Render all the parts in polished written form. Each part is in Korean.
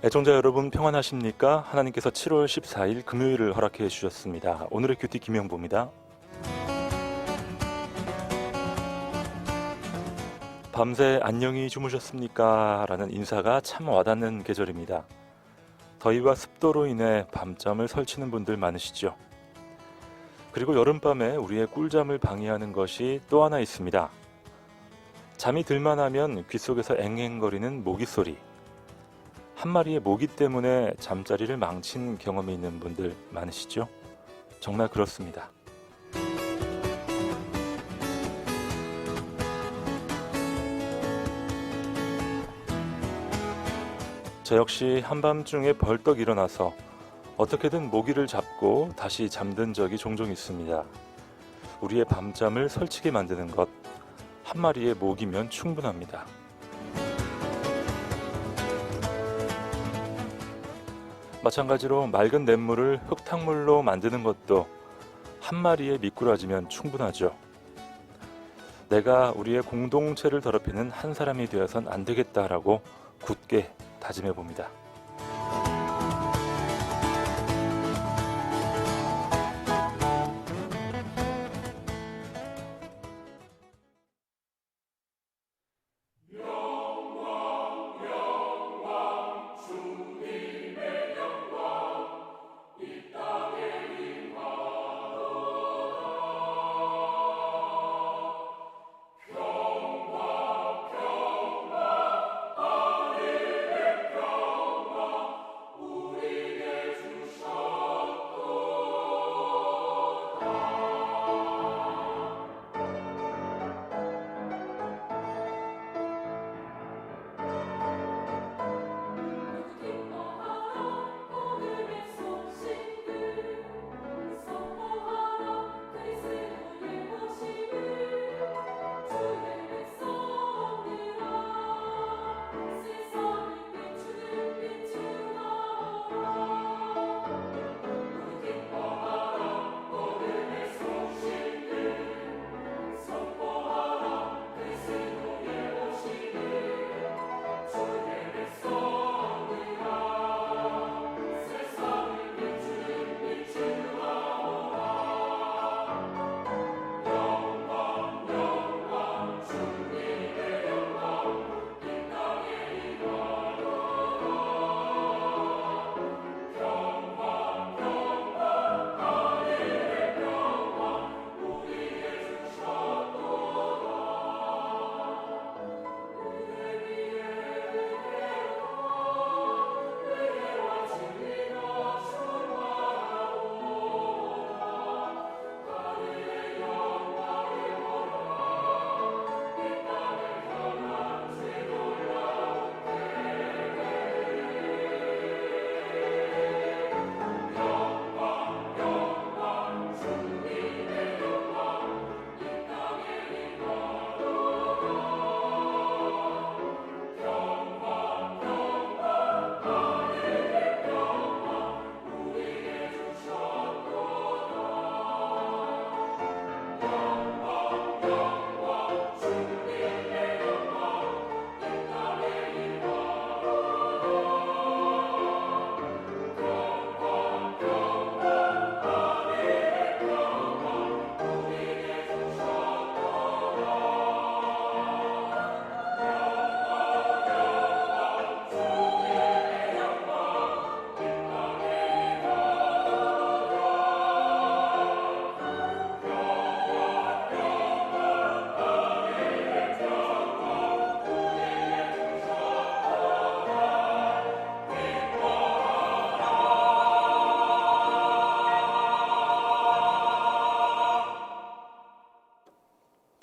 애청자 여러분 평안하십니까? 하나님께서 7월 14일 금요일을 허락해 주셨습니다. 오늘의 큐티 김영보입니다. 밤새 안녕히 주무셨습니까? 라는 인사가 참 와닿는 계절입니다. 더위와 습도로 인해 밤잠을 설치는 분들 많으시죠? 그리고 여름밤에 우리의 꿀잠을 방해하는 것이 또 하나 있습니다. 잠이 들만 하면 귀 속에서 앵앵거리는 모기 소리. 한 마리의 모기 때문에 잠자리를 망친 경험이 있는 분들 많으시죠? 정말 그렇습니다. 저 역시 한밤중에 벌떡 일어나서 어떻게든 모기를 잡고 다시 잠든 적이 종종 있습니다. 우리의 밤잠을 설치게 만드는 것, 한 마리의 모기면 충분합니다. 마찬가지로 맑은 냇물을 흙탕물로 만드는 것도 한 마리의 미꾸라지면 충분하죠. 내가 우리의 공동체를 더럽히는 한 사람이 되어선 안 되겠다라고 굳게 다짐해 봅니다.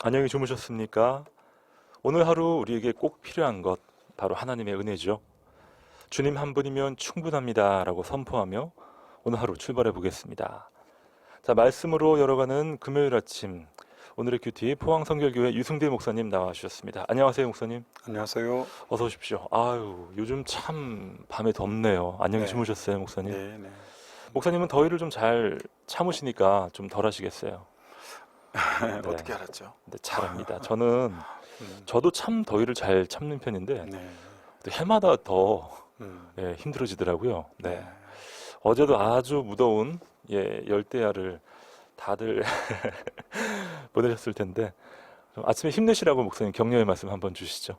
안녕히 주무셨습니까? 오늘 하루 우리에게 꼭 필요한 것 바로 하나님의 은혜죠. 주님 한 분이면 충분합니다 라고 선포하며 오늘 하루 출발해 보겠습니다. 자, 말씀으로 열어가는 금요일 아침, 오늘의 큐티 포항성결교회 유승대 목사님 나와주셨습니다. 안녕하세요, 목사님. 안녕하세요. 어서 오십시오. 아유, 요즘 참 밤에 덥네요. 안녕히 주무셨어요, 목사님? 네. 목사님은 더위를 좀 잘 참으시니까 좀 덜 하시겠어요? 네. 어떻게 알았죠? 네, 잘합니다. 저도 참 더위를 잘 참는 편인데 네. 해마다 더 힘들어지더라고요. 네. 네. 어제도 아주 무더운 열대야를 다들 보내셨을 텐데 좀 아침에 힘내시라고 목사님 격려의 말씀 한번 주시죠.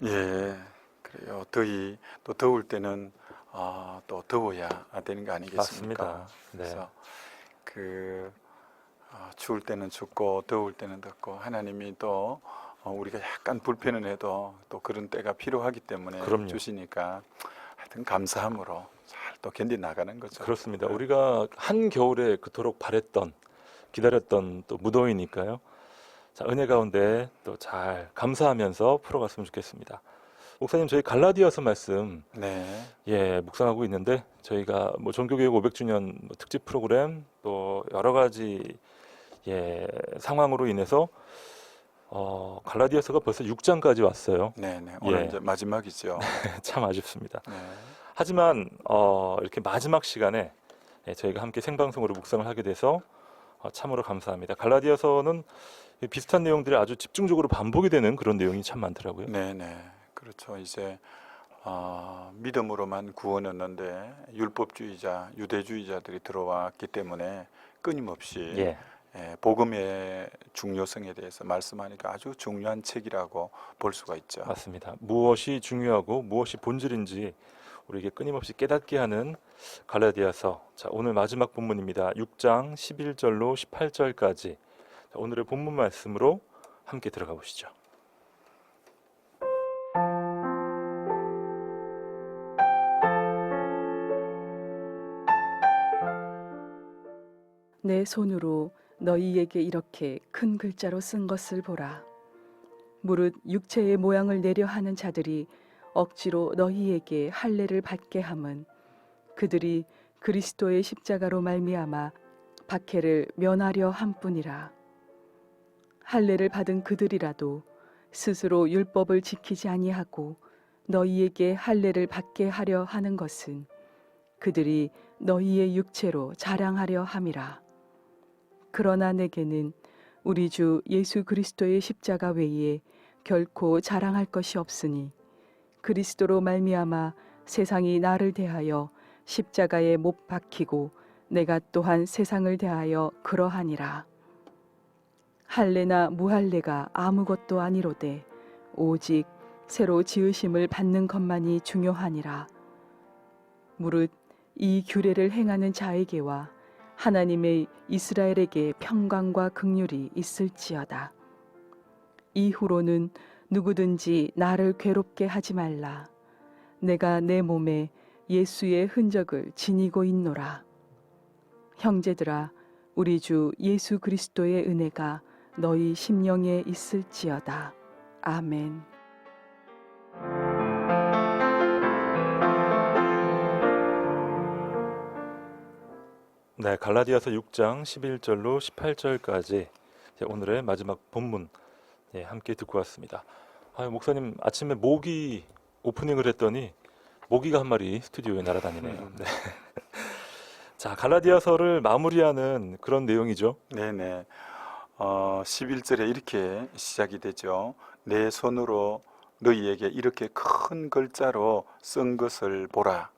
예, 그래요. 또 더울 때는 또 더워야 되는 거 아니겠습니까? 맞습니다. 네. 그래서 추울 때는 춥고 더울 때는 덥고 하나님이 또 우리가 약간 불편은 해도 또 그런 때가 필요하기 때문에 그럼요. 주시니까 하여튼 감사함으로 잘 또 견디 나가는 거죠. 그렇습니다. 우리가 한겨울에 그토록 바랬던 기다렸던 또 무더위니까요. 자, 은혜 가운데 또 잘 감사하면서 풀어갔으면 좋겠습니다. 목사님, 저희 갈라디아서 말씀 네, 묵상하고 있는데 저희가 뭐 종교개혁 500주년 특집 프로그램 또 여러 가지 상황으로 인해서 갈라디아서가 벌써 6장까지 왔어요. 네, 네. 오늘 예. 이제 마지막이죠. 참 아쉽습니다. 네, 하지만 이렇게 마지막 시간에 저희가 함께 생방송으로 묵상을 하게 돼서 참으로 감사합니다. 갈라디아서는 비슷한 내용들이 아주 집중적으로 반복이 되는 그런 내용이 참 많더라고요. 네, 네. 그렇죠. 이제 믿음으로만 구원 얻는데 율법주의자, 유대주의자들이 들어왔기 때문에 끊임없이 복음의 중요성에 대해서 말씀하니까 아주 중요한 책이라고 볼 수가 있죠. 맞습니다. 무엇이 중요하고 무엇이 본질인지 우리에게 끊임없이 깨닫게 하는 갈라디아서. 자, 오늘 마지막 본문입니다. 6장 11절로 18절까지. 자, 오늘의 본문 말씀으로 함께 들어가 보시죠. 내 손으로 너희에게 이렇게 큰 글자로 쓴 것을 보라. 무릇 육체의 모양을 내려 하는 자들이 억지로 너희에게 할례를 받게 함은 그들이 그리스도의 십자가로 말미암아 박해를 면하려 함뿐이라. 할례를 받은 그들이라도 스스로 율법을 지키지 아니하고 너희에게 할례를 받게 하려 하는 것은 그들이 너희의 육체로 자랑하려 함이라. 그러나 내게는 우리 주 예수 그리스도의 십자가 외에 결코 자랑할 것이 없으니 그리스도로 말미암아 세상이 나를 대하여 십자가에 못 박히고 내가 또한 세상을 대하여 그러하니라. 할례나 무할례가 아무것도 아니로되 오직 새로 지으심을 받는 것만이 중요하니라. 무릇 이 규례를 행하는 자에게와 하나님의 이스라엘에게 평강과 긍휼이 있을지어다. 이후로는 누구든지 나를 괴롭게 하지 말라. 내가 내 몸에 예수의 흔적을 지니고 있노라. 형제들아, 우리 주 예수 그리스도의 은혜가 너희 심령에 있을지어다. 아멘. 네, 갈라디아서 6장 11절로 18절까지 오늘의 마지막 본문 함께 듣고 왔습니다. 목사님, 아침에 모기 오프닝을 했더니 모기가 한 마리 스튜디오에 날아다니네요. 네. 자, 갈라디아서를 마무리하는 그런 내용이죠. 네네. 11절에 이렇게 시작이 되죠. 내 손으로 너희에게 이렇게 큰 글자로 쓴 것을 보라.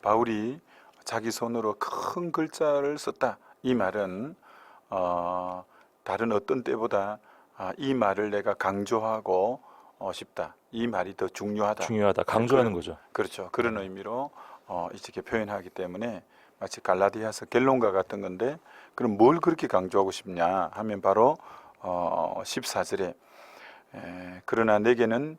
바울이 자기 손으로 큰 글자를 썼다. 이 말은 다른 어떤 때보다 이 말을 내가 강조하고 싶다. 이 말이 더 중요하다. 강조하는 거죠. 그렇죠. 그런 의미로 이렇게 표현하기 때문에 마치 갈라디아서 결론과 같은 건데, 그럼 뭘 그렇게 강조하고 싶냐 하면 바로 14절에 그러나 내게는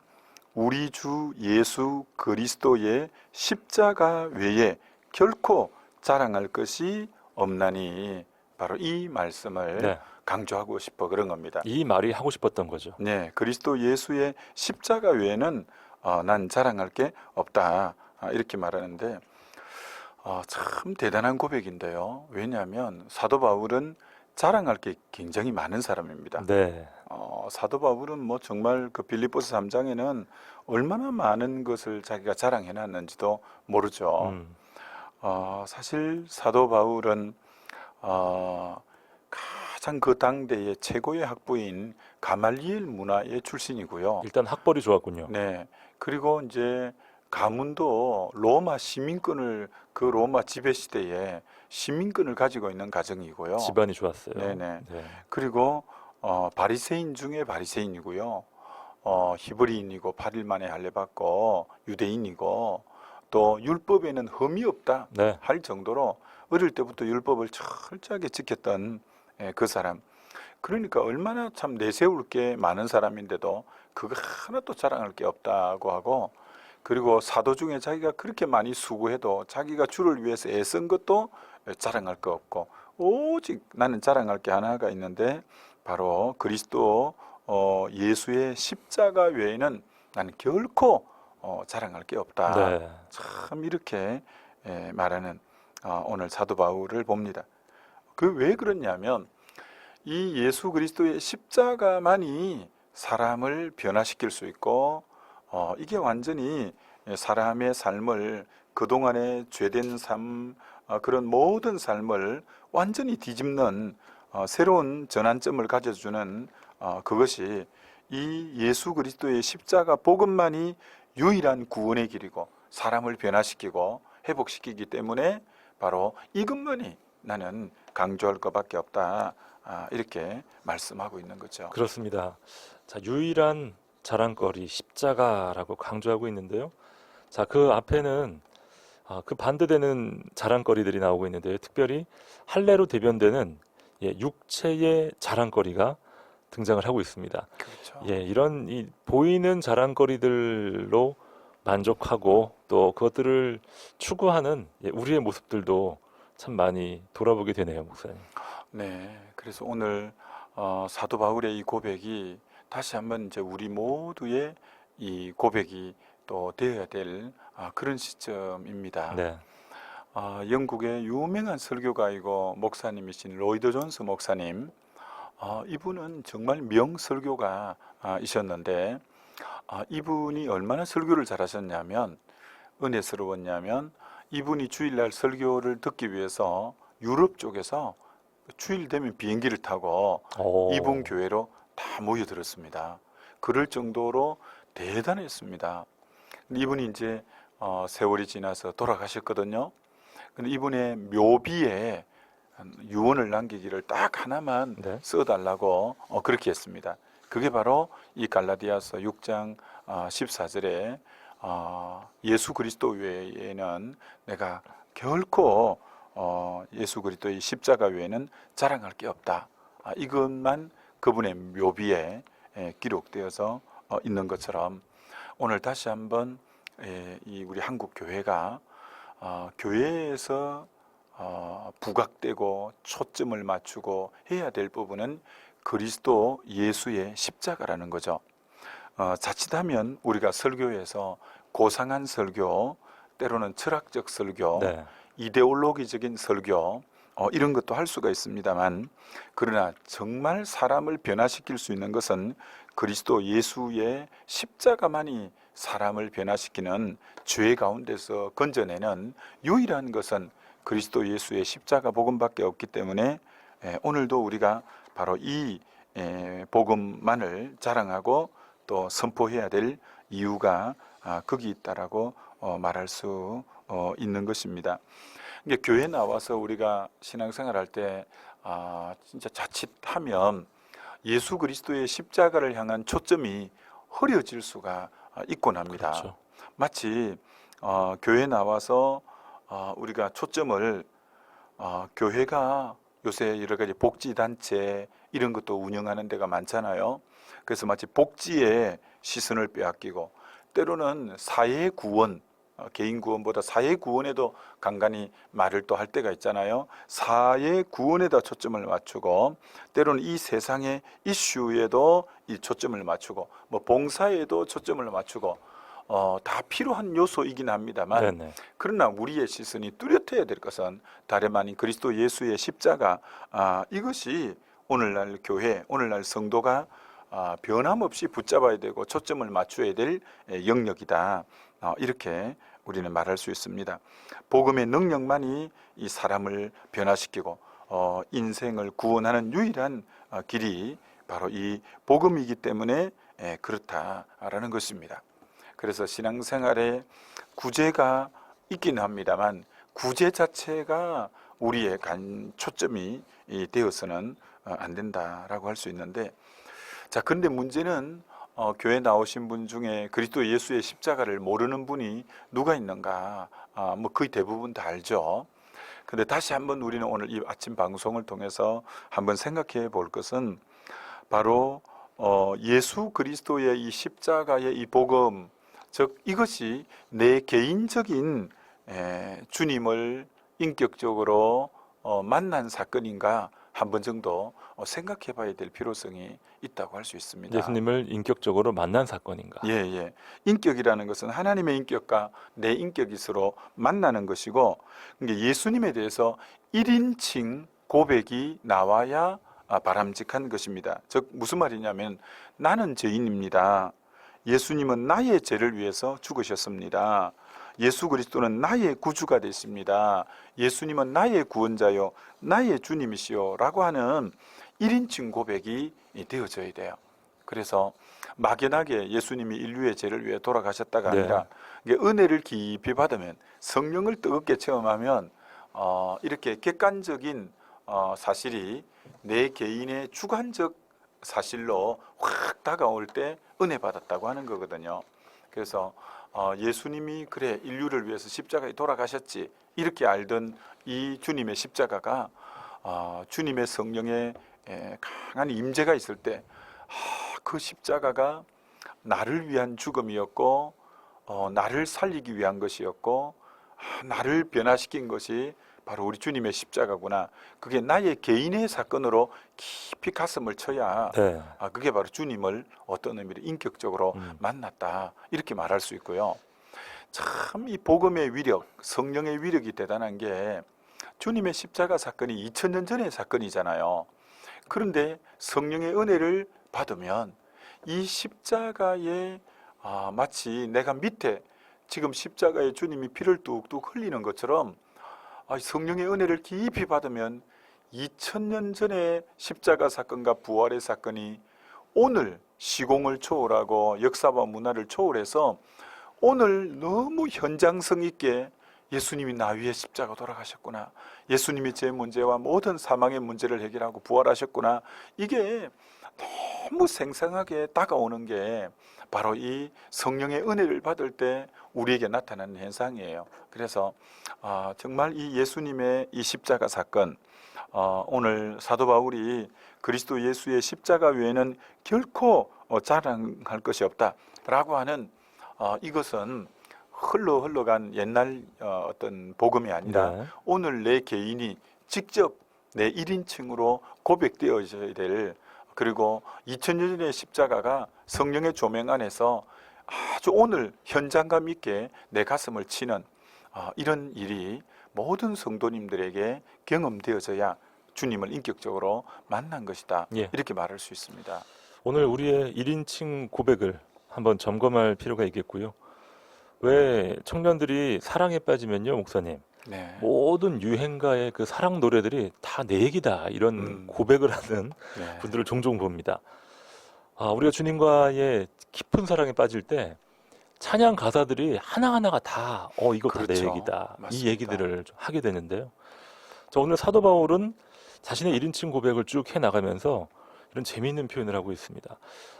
우리 주 예수 그리스도의 십자가 외에 결코 자랑할 것이 없나니, 바로 이 말씀을 강조하고 싶어 그런 겁니다. 이 말이 하고 싶었던 거죠. 네, 그리스도 예수의 십자가 외에는 난 자랑할 게 없다, 이렇게 말하는데 참 대단한 고백인데요. 왜냐하면 사도 바울은 자랑할 게 굉장히 많은 사람입니다. 네. 사도 바울은 뭐 정말 그 빌립보서 3장에는 얼마나 많은 것을 자기가 자랑해놨는지도 모르죠. 사실 사도 바울은 가장 그 당대의 최고의 학부인 가말리엘 문화의 출신이고요. 일단 학벌이 좋았군요. 네. 그리고 이제 가문도 로마 시민권을 그 로마 지배 시대에 시민권을 가지고 있는 가정이고요. 집안이 좋았어요. 네네. 네. 그리고 바리새인 중에 바리새인이고요. 히브리인이고 8일 만에 할례 받고 유대인이고 또 율법에는 흠이 없다 네. 할 정도로 어릴 때부터 율법을 철저하게 지켰던 그 사람. 그러니까 얼마나 참 내세울 게 많은 사람인데도 그거 하나도 자랑할 게 없다고 하고, 그리고 사도 중에 자기가 그렇게 많이 수고해도 자기가 주를 위해서 애쓴 것도 자랑할 거 없고, 오직 나는 자랑할 게 하나가 있는데 바로 그리스도 예수의 십자가 외에는 나는 결코 자랑할 게 없다. 네. 참 이렇게 말하는 오늘 사도 바울을 봅니다. 그 왜 그러냐면 이 예수 그리스도의 십자가만이 사람을 변화시킬 수 있고, 이게 완전히 사람의 삶을, 그동안의 죄된 삶, 그런 모든 삶을 완전히 뒤집는 새로운 전환점을 가져주는 그것이 이 예수 그리스도의 십자가 복음만이 유일한 구원의 길이고 사람을 변화시키고 회복시키기 때문에 바로 이것만이 나는 강조할 것밖에 없다. 이렇게 말씀하고 있는 거죠. 그렇습니다. 자, 유일한 자랑거리 십자가라고 강조하고 있는데요. 자, 그 앞에는 그 반대되는 자랑거리들이 나오고 있는데요. 특별히 할례로 대변되는 육체의 자랑거리가 등장을 하고 있습니다. 그렇죠. 이런 이 보이는 자랑거리들로 만족하고 또 그것들을 추구하는 우리의 모습들도 참 많이 돌아보게 되네요, 목사님. 네, 그래서 오늘 사도 바울의 이 고백이 다시 한번 이제 우리 모두의 이 고백이 또 되어야 될 그런 시점입니다. 네. 영국의 유명한 설교가이고 목사님이신 로이드 존스 목사님, 이분은 정말 명설교가이셨는데 이분이 얼마나 설교를 잘하셨냐면, 은혜스러웠냐면, 이분이 주일날 설교를 듣기 위해서 유럽 쪽에서 주일 되면 비행기를 타고 이분 교회로 다 모여들었습니다. 그럴 정도로 대단했습니다. 근데 이분이 이제 세월이 지나서 돌아가셨거든요. 근데 이분의 묘비에 유언을 남기기를 딱 하나만 네. 써달라고 그렇게 했습니다. 그게 바로 이 갈라디아서 6장 14절에 예수 그리스도 외에는 내가 결코 예수 그리스도의 십자가 외에는 자랑할 게 없다. 이것만 그분의 묘비에 기록되어서 있는 것처럼 오늘 다시 한번 이 우리 한국 교회가 교회에서 부각되고 초점을 맞추고 해야 될 부분은 그리스도 예수의 십자가라는 거죠. 자칫하면 우리가 설교에서 고상한 설교, 때로는 철학적 설교, 네. 이데올로기적인 설교 이런 것도 할 수가 있습니다만, 그러나 정말 사람을 변화시킬 수 있는 것은 그리스도 예수의 십자가만이 사람을 변화시키는, 죄 가운데서 건져내는 유일한 것은 그리스도 예수의 십자가 복음밖에 없기 때문에 오늘도 우리가 바로 이 복음만을 자랑하고 또 선포해야 될 이유가 거기 있다라고 말할 수 있는 것입니다. 이게 교회 나와서 우리가 신앙생활할 때 진짜 자칫하면 예수 그리스도의 십자가를 향한 초점이 흐려질 수가 있곤 합니다. 그렇죠. 마치 교회 나와서 우리가 초점을 교회가 요새 여러 가지 복지단체 이런 것도 운영하는 데가 많잖아요. 그래서 마치 복지에 시선을 빼앗기고, 때로는 사회 구원, 개인 구원보다 사회 구원에도 간간히 말을 또 할 때가 있잖아요. 사회 구원에다 초점을 맞추고, 때로는 이 세상의 이슈에도 이 초점을 맞추고, 뭐 봉사에도 초점을 맞추고, 다 필요한 요소이긴 합니다만, 네네. 그러나 우리의 시선이 뚜렷해야 될 것은 다름 아닌 그리스도 예수의 십자가, 이것이 오늘날 교회, 오늘날 성도가 변함없이 붙잡아야 되고 초점을 맞춰야 될 영역이다. 이렇게 우리는 말할 수 있습니다. 복음의 능력만이 이 사람을 변화시키고 인생을 구원하는 유일한 길이 바로 이 복음이기 때문에 그렇다라는 것입니다. 그래서 신앙생활에 구제가 있기는 합니다만 구제 자체가 우리의 초점이 되어서는 안 된다라고 할 수 있는데, 자, 근데 문제는 교회 나오신 분 중에 그리스도 예수의 십자가를 모르는 분이 누가 있는가? 뭐 거의 대부분 다 알죠. 근데 다시 한번 우리는 오늘 이 아침 방송을 통해서 한번 생각해 볼 것은 바로 예수 그리스도의 이 십자가의 이 복음, 즉 이것이 내 개인적인 주님을 인격적으로 만난 사건인가 한 번 정도 생각해 봐야 될 필요성이 있다고 할 수 있습니다. 예수님을 인격적으로 만난 사건인가? 예, 예. 인격이라는 것은 하나님의 인격과 내 인격이 서로 만나는 것이고, 그러니까 예수님에 대해서 1인칭 고백이 나와야 바람직한 것입니다. 즉 무슨 말이냐면, 나는 죄인입니다. 예수님은 나의 죄를 위해서 죽으셨습니다. 예수 그리스도는 나의 구주가 되십니다. 예수님은 나의 구원자요, 나의 주님이시요 라고 하는 1인칭 고백이 되어져야 돼요. 그래서 막연하게 예수님이 인류의 죄를 위해 돌아가셨다가 아니라 이게 은혜를 깊이 받으면, 성령을 뜨겁게 체험하면 이렇게 객관적인 사실이 내 개인의 주관적 사실로 확 다가올 때 은혜 받았다고 하는 거거든요. 그래서 예수님이 그래 인류를 위해서 십자가에 돌아가셨지 이렇게 알던 이 주님의 십자가가 주님의 성령의 강한 임재가 있을 때 그 십자가가 나를 위한 죽음이었고 나를 살리기 위한 것이었고 나를 변화시킨 것이 바로 우리 주님의 십자가구나. 그게 나의 개인의 사건으로 깊이 가슴을 쳐야 그게 바로 주님을 어떤 의미로 인격적으로 만났다 이렇게 말할 수 있고요. 참 이 복음의 위력, 성령의 위력이 대단한 게 주님의 십자가 사건이 2000년 전의 사건이잖아요. 그런데 성령의 은혜를 받으면 이 십자가에 마치 내가 밑에 지금 십자가에 주님이 피를 뚝뚝 흘리는 것처럼 성령의 은혜를 깊이 받으면 2000년 전의 십자가 사건과 부활의 사건이 오늘 시공을 초월하고 역사와 문화를 초월해서 오늘 너무 현장성 있게 예수님이 나 위에 십자가 돌아가셨구나, 예수님이 제 문제와 모든 사망의 문제를 해결하고 부활하셨구나, 이게 너무 생생하게 다가오는 게 바로 이 성령의 은혜를 받을 때 우리에게 나타나는 현상이에요. 그래서 정말 이 예수님의 이 십자가 사건, 오늘 사도 바울이 그리스도 예수의 십자가 외에는 결코 자랑할 것이 없다라고 하는 이것은 흘러간 옛날 어떤 복음이 아니라 오늘 내 개인이 직접 내 1인칭으로 고백되어져야 될, 그리고 2000년 전의 십자가가 성령의 조명 안에서 아주 오늘 현장감 있게 내 가슴을 치는 이런 일이 모든 성도님들에게 경험되어져야 주님을 인격적으로 만난 것이다. 이렇게 말할 수 있습니다. 오늘 우리의 1인칭 고백을 한번 점검할 필요가 있겠고요. 왜 청년들이 사랑에 빠지면요, 목사님, 모든 유행가의 그 사랑 노래들이 다 내 얘기다 이런 고백을 하는 분들을 종종 봅니다. 우리가 주님과의 깊은 사랑에 빠질 때 찬양 가사들이 하나하나가 다 이거 다 내 얘기다, 맞습니다. 이 얘기들을 하게 되는데요. 자, 오늘 사도 바울은 자신의 1인칭 고백을 쭉 해나가면서 이런 재미있는 표현을 하고 있습니다.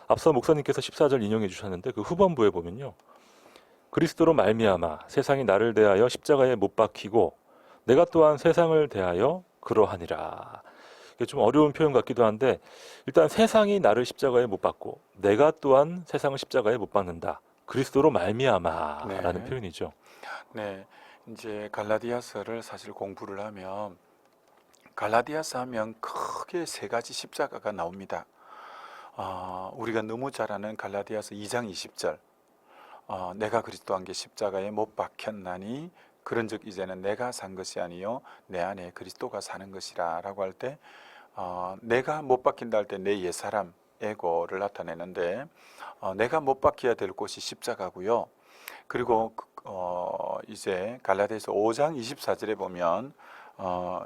앞서 목사님께서 14절 인용해 주셨는데 그 후반부에 보면요, 그리스도로 말미암아 세상이 나를 대하여 십자가에 못 박히고 내가 또한 세상을 대하여 그러하니라. 이게 좀 어려운 표현 같기도 한데, 일단 세상이 나를 십자가에 못 박고 내가 또한 세상을 십자가에 못 박는다. 그리스도로 말미암아라는 표현이죠. 네, 이제 갈라디아서를 사실 공부를 하면 갈라디아서 하면 크게 세 가지 십자가가 나옵니다. 우리가 너무 잘 아는 갈라디아서 2장 20절, 내가 그리스도 안개 십자가에 못 박혔나니 그런즉 이제는 내가 산 것이 아니요 내 안에 그리스도가 사는 것이라 라고 할 때 내가 못 박힌다 할 때 내 옛사람 에고를 나타내는데 내가 못 박혀야 될 곳이 십자가고요. 그리고 이제 갈라디아서 5장 24절에 보면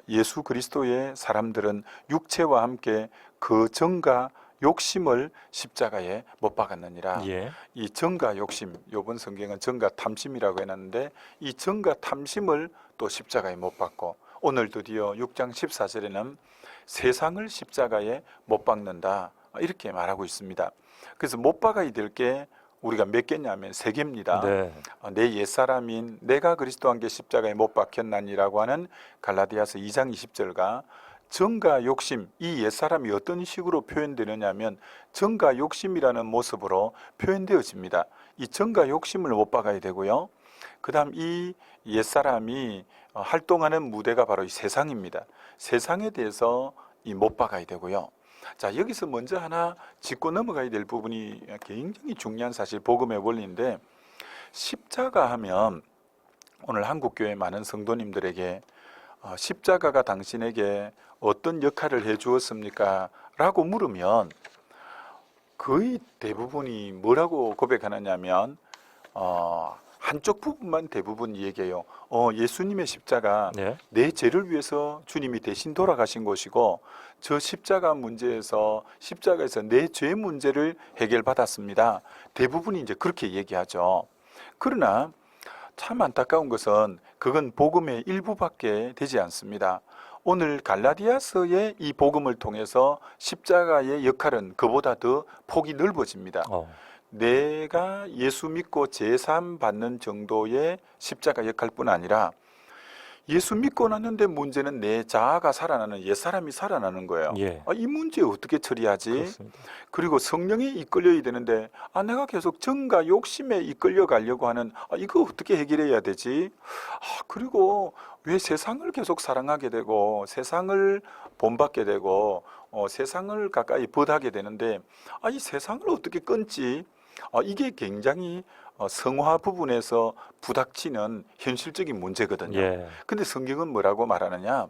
예수 그리스도의 사람들은 육체와 함께 그 전과 욕심을 십자가에 못 박았느니라. 예. 이 정과 욕심, 요번 성경은 정과 탐심이라고 해놨는데 이 정과 탐심을 또 십자가에 못 박고 오늘 드디어 6장 14절에는 세상을 십자가에 못 박는다 이렇게 말하고 있습니다. 그래서 못 박아야 될 게 우리가 몇 개냐면 3개입니다. 네. 내 옛사람인 내가 그리스도와 함께 십자가에 못 박혔나니라고 하는 갈라디아서 2장 20절과 정과 욕심, 이 옛사람이 어떤 식으로 표현되느냐면 정과 욕심이라는 모습으로 표현되어집니다. 이 정과 욕심을 못 박아야 되고요. 그 다음 이 옛사람이 활동하는 무대가 바로 이 세상입니다. 세상에 대해서 못 박아야 되고요. 자, 여기서 먼저 하나 짚고 넘어가야 될 부분이 굉장히 중요한 사실 복음의 원리인데, 십자가 하면 오늘 한국교회 많은 성도님들에게 십자가가 당신에게 어떤 역할을 해 주었습니까? 라고 물으면 거의 대부분이 뭐라고 고백하느냐면 한쪽 부분만 대부분 얘기해요. 예수님의 십자가 네. 내 죄를 위해서 주님이 대신 돌아가신 것이고 저 십자가 문제에서 십자가에서 내 죄 문제를 해결받았습니다. 대부분이 이제 그렇게 얘기하죠. 그러나 참 안타까운 것은 그건 복음의 일부밖에 되지 않습니다. 오늘 갈라디아서의 이 복음을 통해서 십자가의 역할은 그보다 더 폭이 넓어집니다. 내가 예수 믿고 제사함 받는 정도의 십자가 역할뿐 아니라 예수 믿고 났는데 문제는 내 자아가 살아나는 옛사람이 살아나는 거예요. 예. 이 문제 어떻게 처리하지? 그렇습니다. 그리고 성령에 이끌려야 되는데 내가 계속 정과 욕심에 이끌려 가려고 하는 이거 어떻게 해결해야 되지? 그리고 왜 세상을 계속 사랑하게 되고 세상을 본받게 되고 세상을 가까이 벗하게 되는데 이 세상을 어떻게 끊지? 이게 굉장히 성화 부분에서 부닥치는 현실적인 문제거든요. 예. 근데 성경은 뭐라고 말하느냐?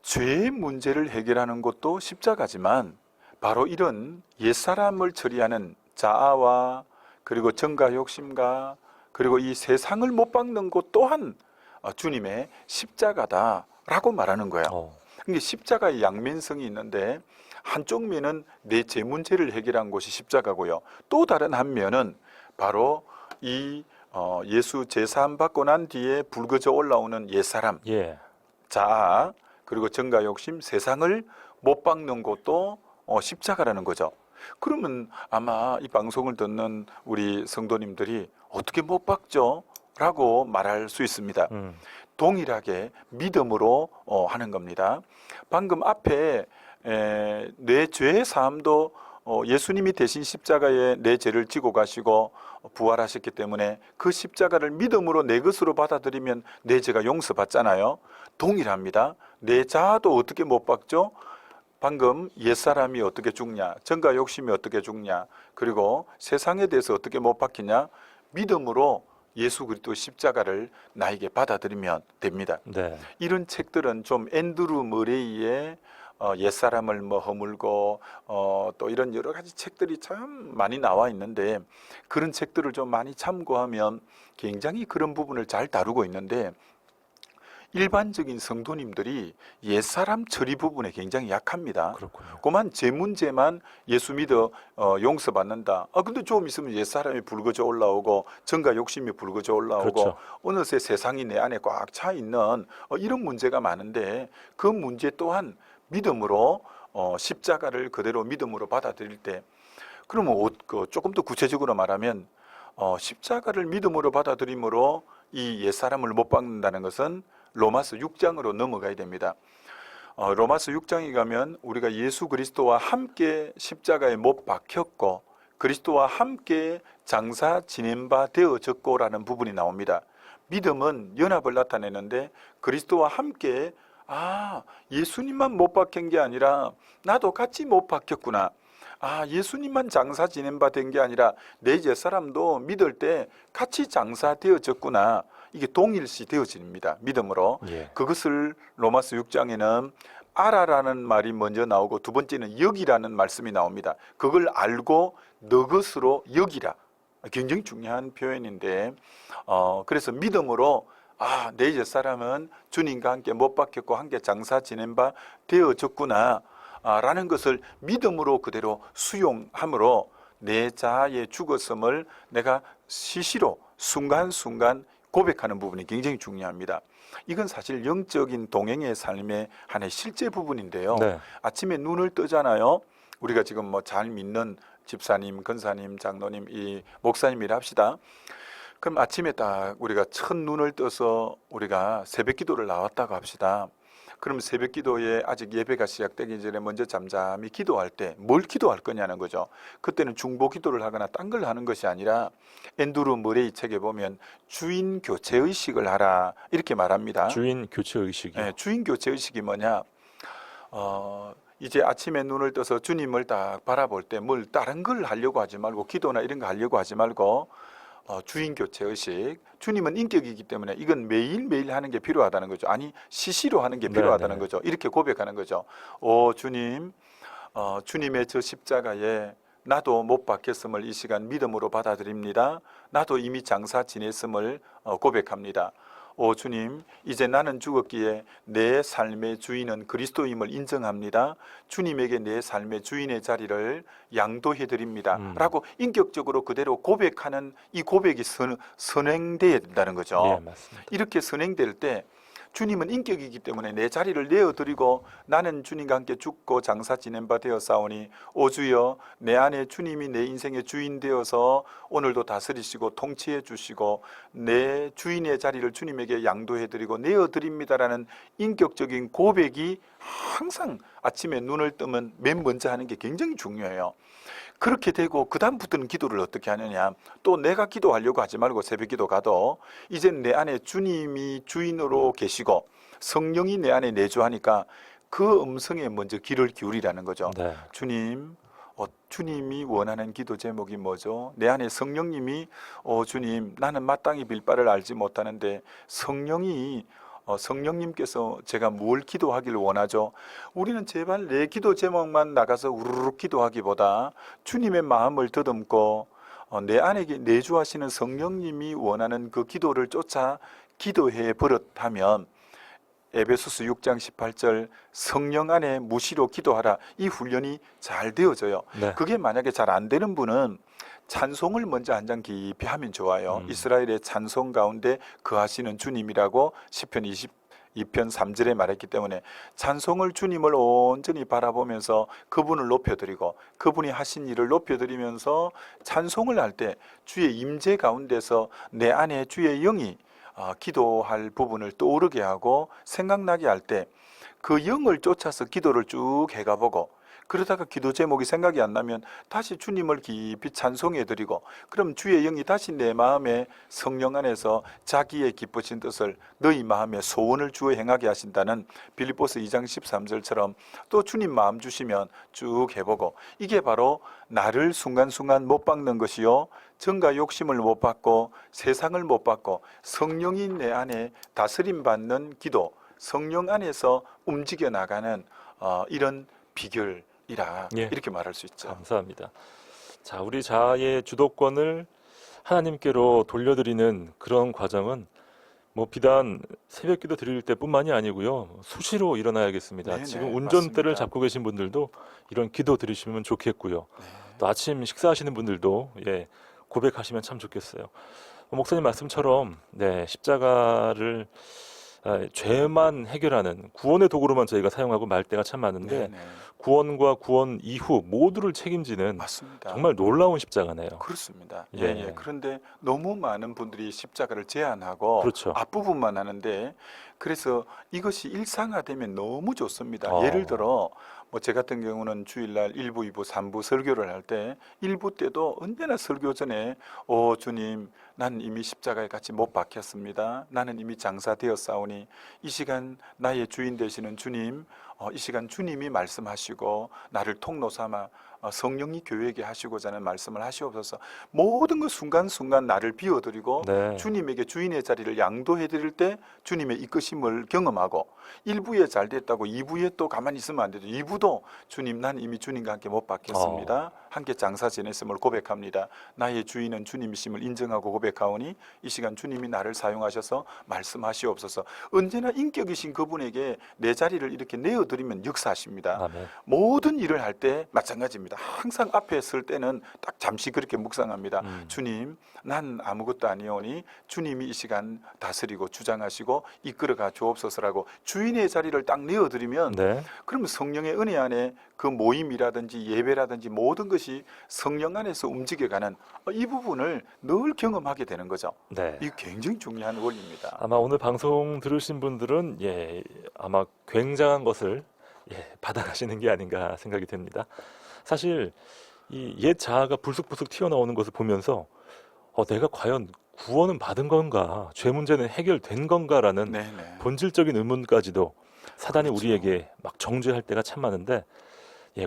죄의 문제를 해결하는 것도 십자가지만 바로 이런 옛사람을 처리하는 자아와 그리고 정과 욕심과 그리고 이 세상을 못 박는 것 또한 주님의 십자가다라고 말하는 거예요. 그러니까 십자가의 양면성이 있는데 한쪽 면은 내 죄 문제를 해결한 것이 십자가고요. 또 다른 한 면은 바로 이 예수 제사함 받고 난 뒤에 불거져 올라오는 옛사람, 예. 자아, 그리고 정과 욕심, 세상을 못 박는 것도 십자가라는 거죠. 그러면 아마 이 방송을 듣는 우리 성도님들이 어떻게 못 박죠? 라고 말할 수 있습니다. 동일하게 믿음으로 하는 겁니다. 방금 앞에 내 죄의 사함도 예수님이 대신 십자가에 내 죄를 지고 가시고 부활하셨기 때문에 그 십자가를 믿음으로 내 것으로 받아들이면 내 죄가 용서받잖아요. 동일합니다. 내 자아도 어떻게 못 박죠? 방금 옛사람이 어떻게 죽냐, 정과 욕심이 어떻게 죽냐, 그리고 세상에 대해서 어떻게 못 박히냐, 믿음으로 예수 그리스도 십자가를 나에게 받아들이면 됩니다. 네. 이런 책들은 좀 앤드루 머레이의 옛사람을 허물고 또 이런 여러 가지 책들이 참 많이 나와 있는데 그런 책들을 좀 많이 참고하면 굉장히 그런 부분을 잘 다루고 있는데 일반적인 성도님들이 옛사람 처리 부분에 굉장히 약합니다. 그렇군요. 그만 제 문제만 예수 믿어 용서받는다. 근데 좀 있으면 옛사람이 불거져 올라오고 정과 욕심이 불거져 올라오고 그렇죠. 어느새 세상이 내 안에 꽉 차 있는 이런 문제가 많은데 그 문제 또한 믿음으로 십자가를 그대로 믿음으로 받아들일 때 그러면 조금 더 구체적으로 말하면 십자가를 믿음으로 받아들임으로 이 옛사람을 못 박는다는 것은 로마서 6장으로 넘어가야 됩니다. 로마서 6장에 가면 우리가 예수 그리스도와 함께 십자가에 못 박혔고 그리스도와 함께 장사 지낸 바 되어졌고라는 부분이 나옵니다. 믿음은 연합을 나타내는데 그리스도와 함께 예수님만 못 박힌 게 아니라 나도 같이 못 박혔구나. 예수님만 장사 지낸 바 된 게 아니라 내 옛사람도 믿을 때 같이 장사되어졌구나. 이게 동일시 되어집니다. 믿음으로. 예. 그것을 로마서 6장에는 알아라는 말이 먼저 나오고 두 번째는 여기라는 말씀이 나옵니다. 그걸 알고 너 것으로 여기라. 굉장히 중요한 표현인데 그래서 믿음으로 내 옛사람은 주님과 함께 못 박혔고 함께 장사 지낸 바 되어졌구나. 라는 것을 믿음으로 그대로 수용함으로 내 자아의 죽었음을 내가 시시로 순간순간 고백하는 부분이 굉장히 중요합니다. 이건 사실 영적인 동행의 삶의 하나의 실제 부분인데요. 네. 아침에 눈을 뜨잖아요. 우리가 지금 뭐 잘 믿는 집사님, 권사님, 장로님, 이 목사님이라 합시다. 그럼 아침에 딱 우리가 첫 눈을 떠서 우리가 새벽 기도를 나왔다고 합시다. 그럼 새벽 기도에 아직 예배가 시작되기 전에 먼저 잠잠히 기도할 때 뭘 기도할 거냐는 거죠. 그때는 중보 기도를 하거나 딴 걸 하는 것이 아니라 앤드루 머레이 책에 보면 주인 교체 의식을 하라 이렇게 말합니다. 주인 교체 의식이요. 네, 주인 교체 의식이 뭐냐? 이제 아침에 눈을 떠서 주님을 딱 바라볼 때 뭘 다른 걸 하려고 하지 말고 기도나 이런 거 하려고 하지 말고 주인 교체 의식. 주님은 인격이기 때문에 이건 매일매일 하는 게 필요하다는 거죠. 아니 시시로 하는 게 필요하다는 거죠. 이렇게 고백하는 거죠. 오 주님, 주님의 저 십자가에 나도 못 박혔음을 이 시간 믿음으로 받아들입니다. 나도 이미 장사 지냈음을 고백합니다. 오 주님, 이제 나는 죽었기에 내 삶의 주인은 그리스도임을 인정합니다. 주님에게 내 삶의 주인의 자리를 양도해 드립니다. 라고 인격적으로 그대로 고백하는 이 고백이 선행되어야 된다는 거죠. 예, 맞습니다. 이렇게 선행될 때 주님은 인격이기 때문에 내 자리를 내어드리고 나는 주님과 함께 죽고 장사 지낸 바 되었사오니 오 주여 내 안에 주님이 내 인생의 주인 되어서 오늘도 다스리시고 통치해 주시고 내 주인의 자리를 주님에게 양도해드리고 내어드립니다라는 인격적인 고백이 항상 아침에 눈을 뜨면 맨 먼저 하는 게 굉장히 중요해요. 그렇게 되고 그 다음부터는 기도를 어떻게 하느냐, 또 내가 기도하려고 하지 말고 새벽 기도 가도 이제 내 안에 주님이 주인으로 계시고 성령이 내 안에 내주하니까 그 음성에 먼저 귀를 기울이라는 거죠. 네. 주님, 주님이 원하는 기도 제목이 뭐죠? 내 안에 성령님이 주님 나는 마땅히 빌 바를 알지 못하는데 성령님께서 제가 뭘 기도하기를 원하죠? 우리는 제발 내 기도 제목만 나가서 우르르 기도하기보다 주님의 마음을 더듬고 내 안에 내주하시는 성령님이 원하는 그 기도를 쫓아 기도해 버릇하면 에베소서 6장 18절 성령 안에 무시로 기도하라, 이 훈련이 잘 되어져요. 네. 그게 만약에 잘 안 되는 분은 찬송을 먼저 한 장 깊이 하면 좋아요. 이스라엘의 찬송 가운데 거하시는 주님이라고 시편 22편 3절에 말했기 때문에 찬송을 주님을 온전히 바라보면서 그분을 높여드리고 그분이 하신 일을 높여드리면서 찬송을 할 때 주의 임재 가운데서 내 안에 주의 영이 기도할 부분을 떠오르게 하고 생각나게 할 때 그 영을 쫓아서 기도를 쭉 해가보고 그러다가 기도 제목이 생각이 안 나면 다시 주님을 깊이 찬송해 드리고 그럼 주의 영이 다시 내 마음에 성령 안에서 자기의 기쁘신 뜻을 너희 마음에 소원을 주어 행하게 하신다는 빌립보서 2장 13절처럼 또 주님 마음 주시면 쭉 해보고 이게 바로 나를 순간순간 못 박는 것이요 정과 욕심을 못 받고 세상을 못 받고 성령이 내 안에 다스림 받는 기도, 성령 안에서 움직여 나가는 이런 비결이라 예. 이렇게 말할 수 있죠. 감사합니다. 자, 우리 자아의 주도권을 하나님께로 돌려드리는 그런 과정은 뭐 비단 새벽기도 드릴 때뿐만이 아니고요. 수시로 일어나야겠습니다. 네네, 지금 운전대를 맞습니다. 잡고 계신 분들도 이런 기도 드리시면 좋겠고요. 네. 또 아침 식사하시는 분들도 고백하시면 참 좋겠어요. 목사님 말씀처럼 십자가를 죄만 해결하는 구원의 도구로만 저희가 사용하고 말 때가 참 많은데 네네. 구원과 구원 이후 모두를 책임지는 맞습니다. 정말 놀라운 십자가네요. 그렇습니다. 예. 예. 그런데 너무 많은 분들이 십자가를 제한하고 그렇죠. 앞부분만 하는데 그래서 이것이 일상화되면 너무 좋습니다. 어. 예를 들어 뭐 제 같은 경우는 주일날 1부, 2부, 3부 설교를 할 때 1부 때도 언제나 설교 전에 주님 나는 이미 십자가에 같이 못 박혔습니다. 나는 이미 장사되었사오니 이 시간 나의 주인 되시는 주님, 이 시간 주님이 말씀하시고 나를 통로 삼아 성령이 교회에게 하시고자 하는 말씀을 하시옵소서. 모든 것 순간순간 나를 비워드리고 네. 주님에게 주인의 자리를 양도해 드릴 때 주님의 이끄심을 경험하고 1부에 잘 됐다고 2부에 또 가만히 있으면 안 되죠. 2부도 주님 난 이미 주님과 함께 못 박혔습니다 함께 장사 지냈음을 고백합니다. 나의 주인은 주님이심을 인정하고 고백하오니 이 시간 주님이 나를 사용하셔서 말씀하시옵소서. 언제나 인격이신 그분에게 내 자리를 이렇게 내어드리면 역사하십니다. 아멘. 모든 일을 할 때 마찬가지입니다. 항상 앞에 설 때는 딱 잠시 그렇게 묵상합니다. 주님, 난 아무것도 아니오니 주님이 이 시간 다스리고 주장하시고 이끌어가 주옵소서라고 주인의 자리를 딱 내어드리면 네. 그러면 성령의 은혜 안에 그 모임이라든지 예배라든지 모든 것이 성령 안에서 움직여가는 이 부분을 늘 경험하게 되는 거죠. 네. 이게 굉장히 중요한 원리입니다. 아마 오늘 방송 들으신 분들은 아마 굉장한 것을 받아가시는 게 아닌가 생각이 됩니다. 사실 이 옛 자아가 불쑥불쑥 튀어나오는 것을 보면서 내가 과연 구원은 받은 건가, 죄 문제는 해결된 건가라는 네네. 본질적인 의문까지도 사단이 그렇죠. 우리에게 막 정죄할 때가 참 많은데,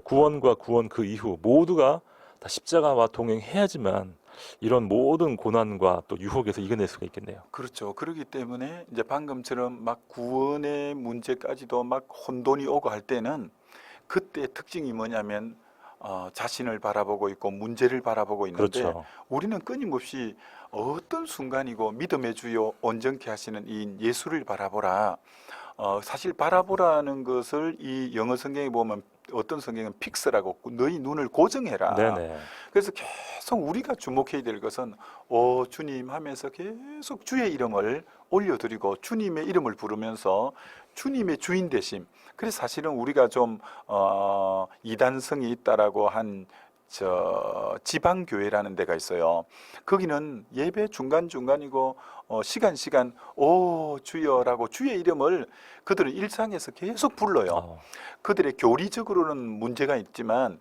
구원과 구원 그 이후 모두가 다 십자가와 동행해야지만 이런 모든 고난과 또 유혹에서 이겨낼 수가 있겠네요. 그렇죠. 그렇기 때문에 이제 방금처럼 막 구원의 문제까지도 막 혼돈이 오고 할 때는 그때 특징이 뭐냐면 자신을 바라보고 있고 문제를 바라보고 있는데 그렇죠. 우리는 끊임없이 어떤 순간이고 믿음의 주요 온전케 하시는 이 예수를 바라보라. 사실 바라보라는 것을 이 영어 성경에 보면 어떤 성경은 픽스라고 너희 눈을 고정해라. 네네. 그래서 계속 우리가 주목해야 될 것은 주님 하면서 계속 주의 이름을 올려드리고 주님의 이름을 부르면서 주님의 주인 되심. 그래서 사실은 우리가 좀 이단성이 있다라고 한 지방교회라는 데가 있어요. 거기는 예배 중간중간이고 시간 주여라고 주의 이름을 그들은 일상에서 계속 불러요. 그들의 교리적으로는 문제가 있지만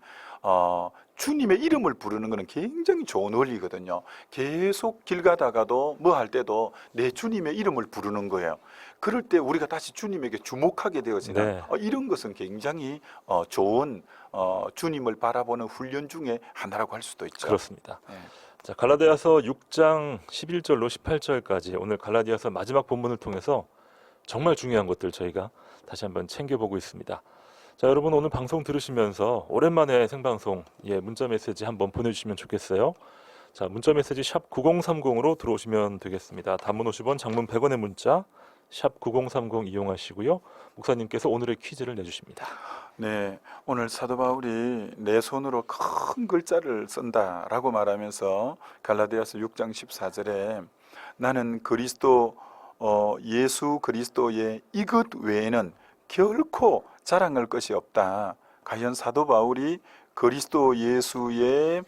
주님의 이름을 부르는 것은 굉장히 좋은 원리거든요. 계속 길 가다가도 뭐 할 때도 내 주님의 이름을 부르는 거예요. 그럴 때 우리가 다시 주님에게 주목하게 되어지는 네. 이런 것은 굉장히 좋은 주님을 바라보는 훈련 중에 하나라고 할 수도 있죠. 그렇습니다. 네. 자, 갈라디아서 6장 11절로 18절까지 오늘 갈라디아서 마지막 본문을 통해서 정말 중요한 것들 저희가 다시 한번 챙겨보고 있습니다. 자, 여러분 오늘 방송 들으시면서 오랜만에 생방송 문자 메시지 한번 보내주시면 좋겠어요. 자, 문자 메시지 샵 9030으로 들어오시면 되겠습니다. 단문 50원, 장문 100원의 문자 샵 9030 이용하시고요. 목사님께서 오늘의 퀴즈를 내주십니다. 네, 오늘 사도 바울이 내 손으로 큰 글자를 쓴다라고 말하면서 갈라디아서 6장 14절에 나는 그리스도 예수 그리스도의 이것 외에는 결코 자랑할 것이 없다. 과연 사도 바울이 그리스도 예수의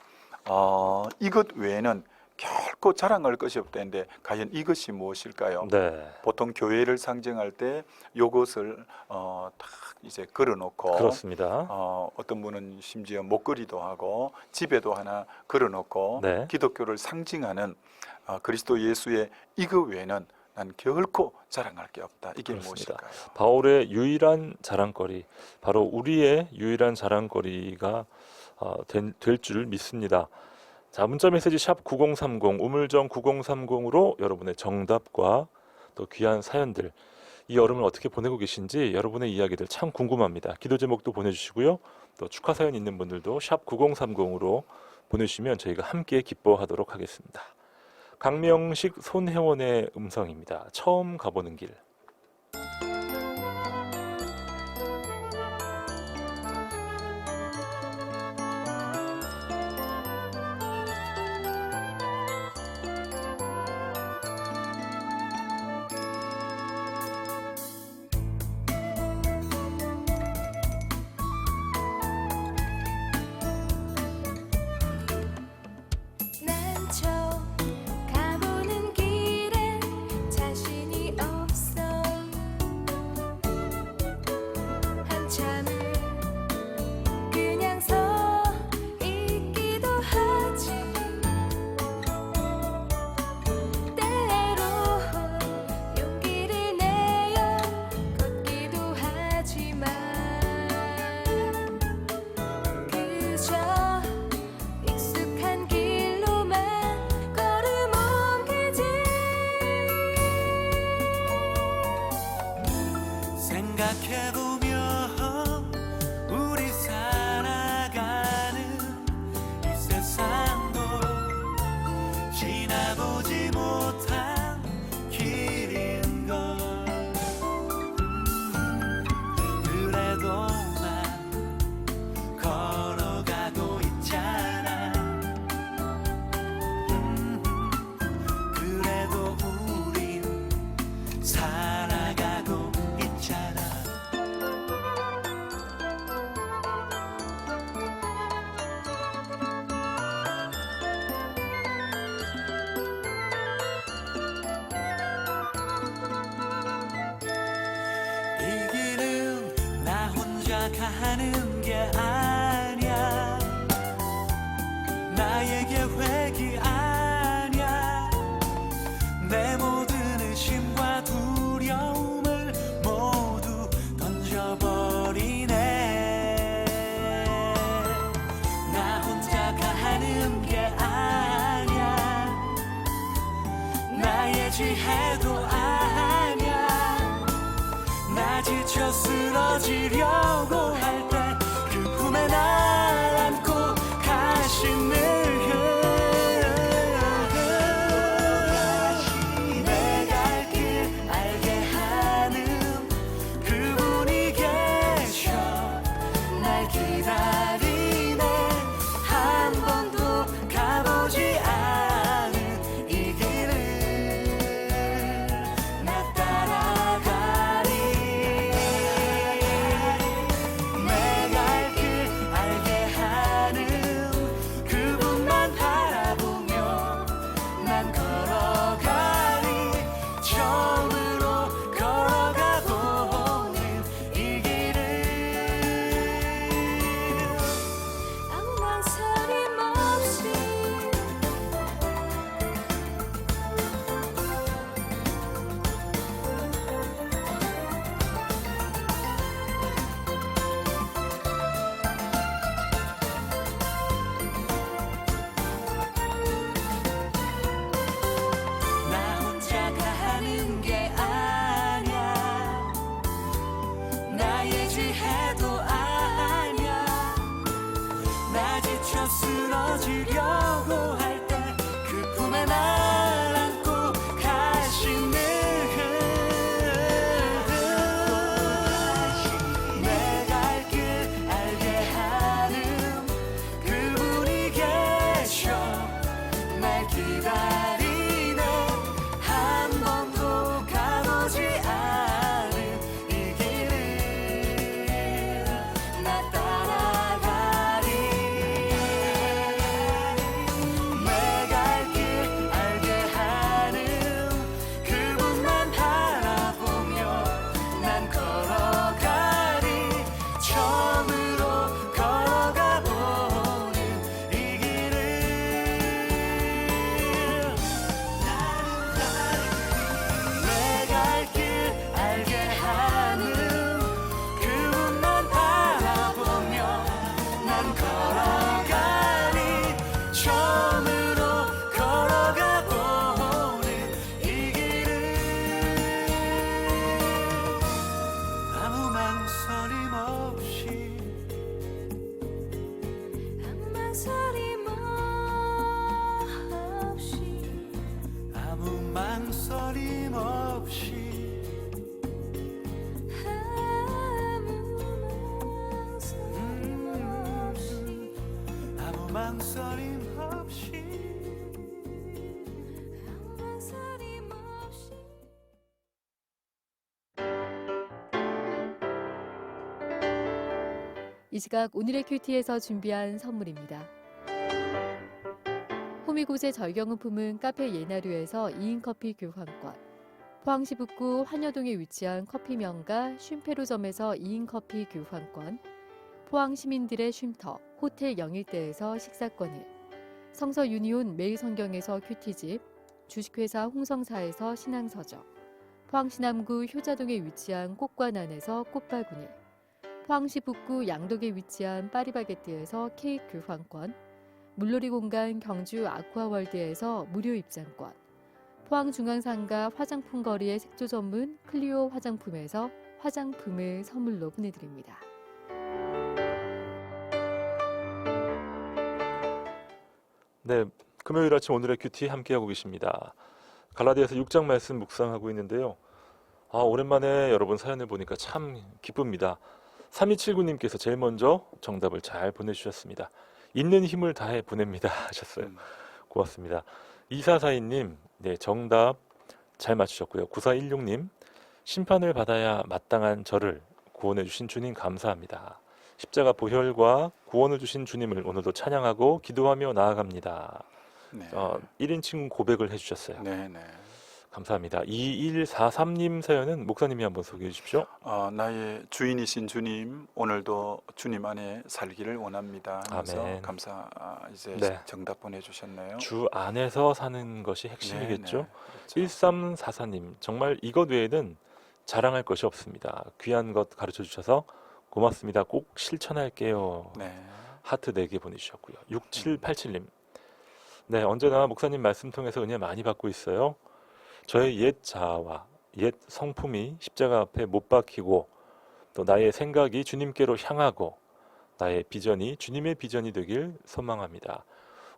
이것 외에는 결코 자랑할 것이 없다는데 과연 이것이 무엇일까요? 네, 보통 교회를 상징할 때 요것을 딱 이제 걸어놓고 그렇습니다. 어떤 분은 심지어 목걸이도 하고 집에도 하나 걸어놓고 네. 기독교를 상징하는 그리스도 예수의 이것 외에는 난 결코 자랑할 게 없다. 이게 그렇습니다. 무엇일까요? 바울의 유일한 자랑거리, 바로 우리의 유일한 자랑거리가 될 줄 믿습니다. 자, 문자 메시지 샵 9030 우물정 9030으로 여러분의 정답과 또 귀한 사연들, 이 여름을 어떻게 보내고 계신지 여러분의 이야기들 참 궁금합니다. 기도 제목도 보내주시고요. 또 축하 사연 있는 분들도 샵 9030으로 보내주시면 저희가 함께 기뻐하도록 하겠습니다. 강명식 손혜원의 음성입니다. 처음 가보는 길. 난 처음 가보는 길에 자신이 없어 혼자 가는 게 아니야. 나의 계획이 아니야. 내 모든 의심과 두려움을 모두 던져버리네. 나 혼자 가는 게 아니야. 나의 지혜도 아니야. 나 지쳐 쓰러지려고 할 때 그 품에 날 안고 가시는 내 갈 길 알게 하는 그분이 계셔. 날 기다리네. 한 번도 가보지 않은 이 길을 나 따라가리. 내 갈 길 알게 하는 그분만 바라보며 난 걸어가리. 처음으로 걸어가 보는 이 길을 아무 망설임 없이 나 혼자 가는 게 아니야. 나의 지혜도 아니야. 나 지쳐 쓰러지려고 할 때 그 품에 날 안고 가시는 내 갈 길 알게 하는 그분이 계셔. 날 기다리네. 한 번도 가보지 않은 이 길을 나 따라가리. 내 갈 길 알게 하는 그분만 바라보며 난 걸어가리. 처음으로 걸어가 보는 이 길을 내 갈 길 알게 하는 그분만 바라보며 난 걸어가리. 처음으로 걸어가 보는 이 길을 아무 망설임 없이 아무 망설임 없이 아무 망설임 없이 아무 망설임 없이 아무 망설임 없이 이 시각 오늘의 큐티에서 준비한 선물입니다. 호미곶의 절경을 품은 카페 예나류에서 2인 커피 교환권, 포항시 북구 환여동에 위치한 커피 명가 쉼페로점에서 2인 커피 교환권, 포항 시민들의 쉼터 호텔 영일대에서 식사권을, 성서 유니온 매일성경에서 큐티집, 주식회사 홍성사에서 신앙서적, 포항시 남구 효자동에 위치한 꽃관안에서 꽃바구니, 포항시 북구 양덕에 위치한 파리바게뜨에서 케이크 교환권, 물놀이 공간 경주 아쿠아월드에서 무료 입장권, 포항중앙상가 화장품 거리의 색조 전문 클리오 화장품에서 화장품을 선물로 보내드립니다. 네, 금요일 아침 오늘의 큐티 함께하고 계십니다. 갈라디아서 6장 말씀 묵상하고 있는데요. 오랜만에 여러분 사연을 보니까 참 기쁩니다. 3279님께서 제일 먼저 정답을 잘 보내주셨습니다. 있는 힘을 다해 보냅니다 하셨어요. 고맙습니다. 2442님, 네, 정답 잘 맞추셨고요. 9416님, 심판을 받아야 마땅한 저를 구원해 주신 주님 감사합니다. 십자가 보혈과 구원을 주신 주님을 오늘도 찬양하고 기도하며 나아갑니다. 네. 1인칭 고백을 해주셨어요. 네, 네. 감사합니다. 2143님 사연은 목사님이 한번 소개해 주십시오. 나의 주인이신 주님, 오늘도 주님 안에 살기를 원합니다 하면서 아멘. 이제 네. 정답 보내주셨네요. 주 안에서 사는 것이 핵심이겠죠. 네, 그렇죠. 1344님, 정말 이것 외에는 자랑할 것이 없습니다. 귀한 것 가르쳐 주셔서 고맙습니다. 꼭 실천할게요. 네. 하트 4개 보내주셨고요. 6787님, 네, 언제나 목사님 말씀 통해서 은혜 많이 받고 있어요. 저의 옛 자아와 옛 성품이 십자가 앞에 못 박히고 또 나의 생각이 주님께로 향하고 나의 비전이 주님의 비전이 되길 소망합니다.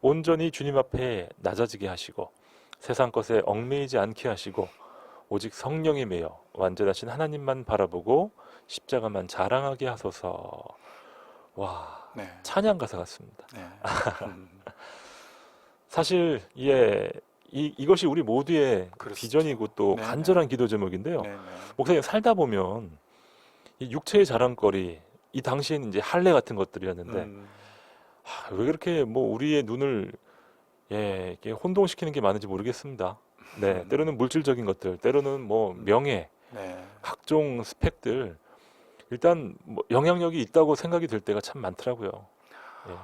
온전히 주님 앞에 낮아지게 하시고 세상 것에 얽매이지 않게 하시고 오직 성령에 매여 완전하신 하나님만 바라보고 십자가만 자랑하게 하소서. 와, 네. 찬양 가사 같습니다. 네. 음, 사실 이것이 우리 모두의 그렇죠. 비전이고 또 네네. 간절한 기도 제목인데요. 네, 네. 목사님 살다 보면 이 육체의 자랑거리, 이 당시에는 이제 할례 같은 것들이었는데 왜 그렇게 뭐 우리의 눈을 이렇게 혼동시키는 게 많은지 모르겠습니다. 네, 때로는 물질적인 것들, 때로는 뭐 명예, 네. 각종 스펙들 일단 뭐 영향력이 있다고 생각이 들 때가 참 많더라고요. 예.